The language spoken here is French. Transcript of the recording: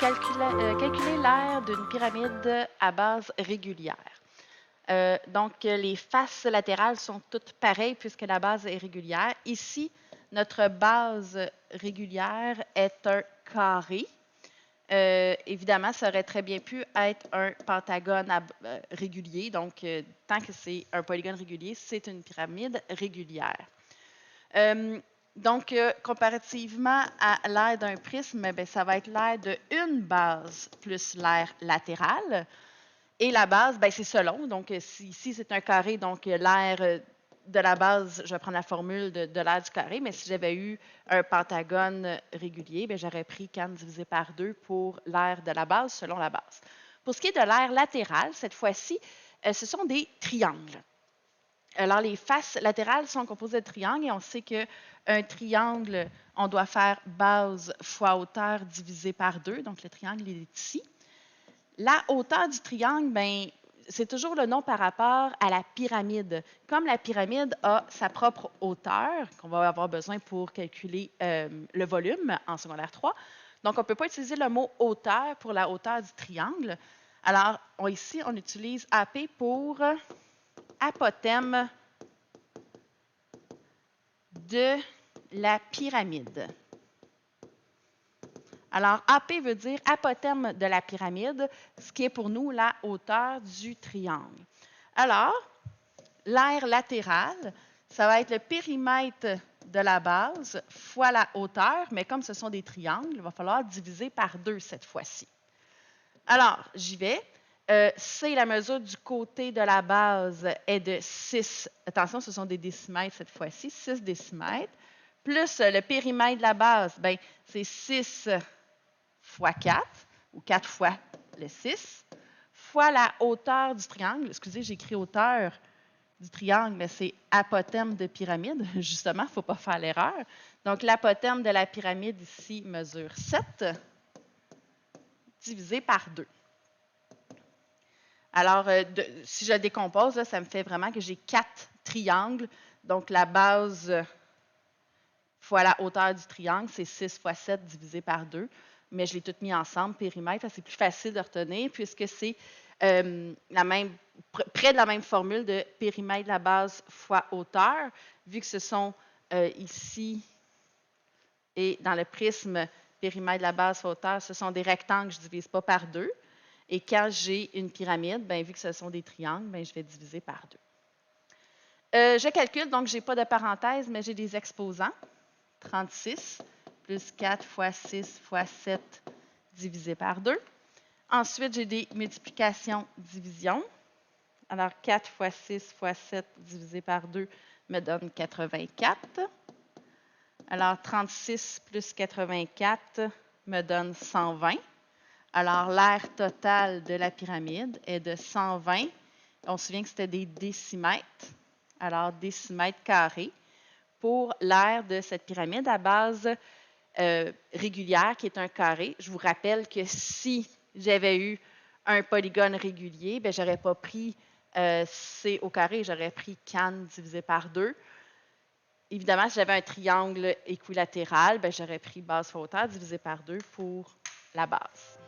calculer l'aire d'une pyramide à base régulière. Donc, les faces latérales sont toutes pareilles puisque la base est régulière. Ici, notre base régulière est un carré. Évidemment, ça aurait très bien pu être un pentagone régulier. Donc, tant que c'est un polygone régulier, c'est une pyramide régulière. Donc, comparativement à l'aire d'un prisme, bien, ça va être l'aire d'une base plus l'aire latérale. Et la base, bien, c'est selon. Donc, ici, c'est un carré, donc l'aire de la base, je vais prendre la formule de l'aire du carré, mais si j'avais eu un pentagone régulier, bien, j'aurais pris can divisé par 2 pour l'aire de la base selon la base. Pour ce qui est de l'aire latérale, cette fois-ci, ce sont des triangles. Alors, les faces latérales sont composées de triangles et on sait qu'un triangle, on doit faire base fois hauteur divisé par 2. Donc, le triangle est ici. La hauteur du triangle, bien, c'est toujours le nom par rapport à la pyramide. Comme la pyramide a sa propre hauteur, qu'on va avoir besoin pour calculer le volume en secondaire 3, donc on ne peut pas utiliser le mot hauteur pour la hauteur du triangle. Alors, ici, on utilise AP pour apothème de la pyramide. Alors, AP veut dire apothème de la pyramide, ce qui est pour nous la hauteur du triangle. Alors, l'aire latérale, ça va être le périmètre de la base fois la hauteur, mais comme ce sont des triangles, il va falloir diviser par 2 cette fois-ci. Alors, j'y vais. C, la mesure du côté de la base est de 6. Attention, ce sont des décimètres cette fois-ci, 6 décimètres. Plus le périmètre de la base, bien, c'est 6 fois 4, ou 4 fois le 6, fois la hauteur du triangle. Excusez, j'ai écrit hauteur du triangle, mais c'est apothème de pyramide. Justement, il ne faut pas faire l'erreur. Donc, l'apothème de la pyramide ici mesure 7, divisé par 2. Alors, si je décompose, là, ça me fait vraiment que j'ai 4 triangles. Donc, la base fois la hauteur du triangle, c'est 6 fois 7 divisé par 2. Mais je l'ai tout mis ensemble, périmètre, c'est plus facile de retenir puisque c'est près de la même formule de périmètre de la base fois hauteur, vu que ce sont ici et dans le prisme périmètre de la base fois hauteur, ce sont des rectangles, je ne divise pas par 2. Et quand j'ai une pyramide, bien, vu que ce sont des triangles, bien, je vais diviser par 2. Je calcule, donc je n'ai pas de parenthèse, mais j'ai des exposants. 36 plus 4 fois 6 fois 7 divisé par 2. Ensuite, j'ai des multiplications-divisions. Alors, 4 fois 6 fois 7 divisé par 2 me donne 84. Alors, 36 plus 84 me donne 120. Alors, l'aire totale de la pyramide est de 120. On se souvient que c'était des décimètres. Alors, décimètres carrés pour l'aire de cette pyramide à base régulière qui est un carré. Je vous rappelle que si j'avais eu un polygone régulier, je n'aurais pas pris C au carré, j'aurais pris can divisé par 2. Évidemment, si j'avais un triangle équilatéral, j'aurais pris base fois hauteur divisé par 2 pour la base.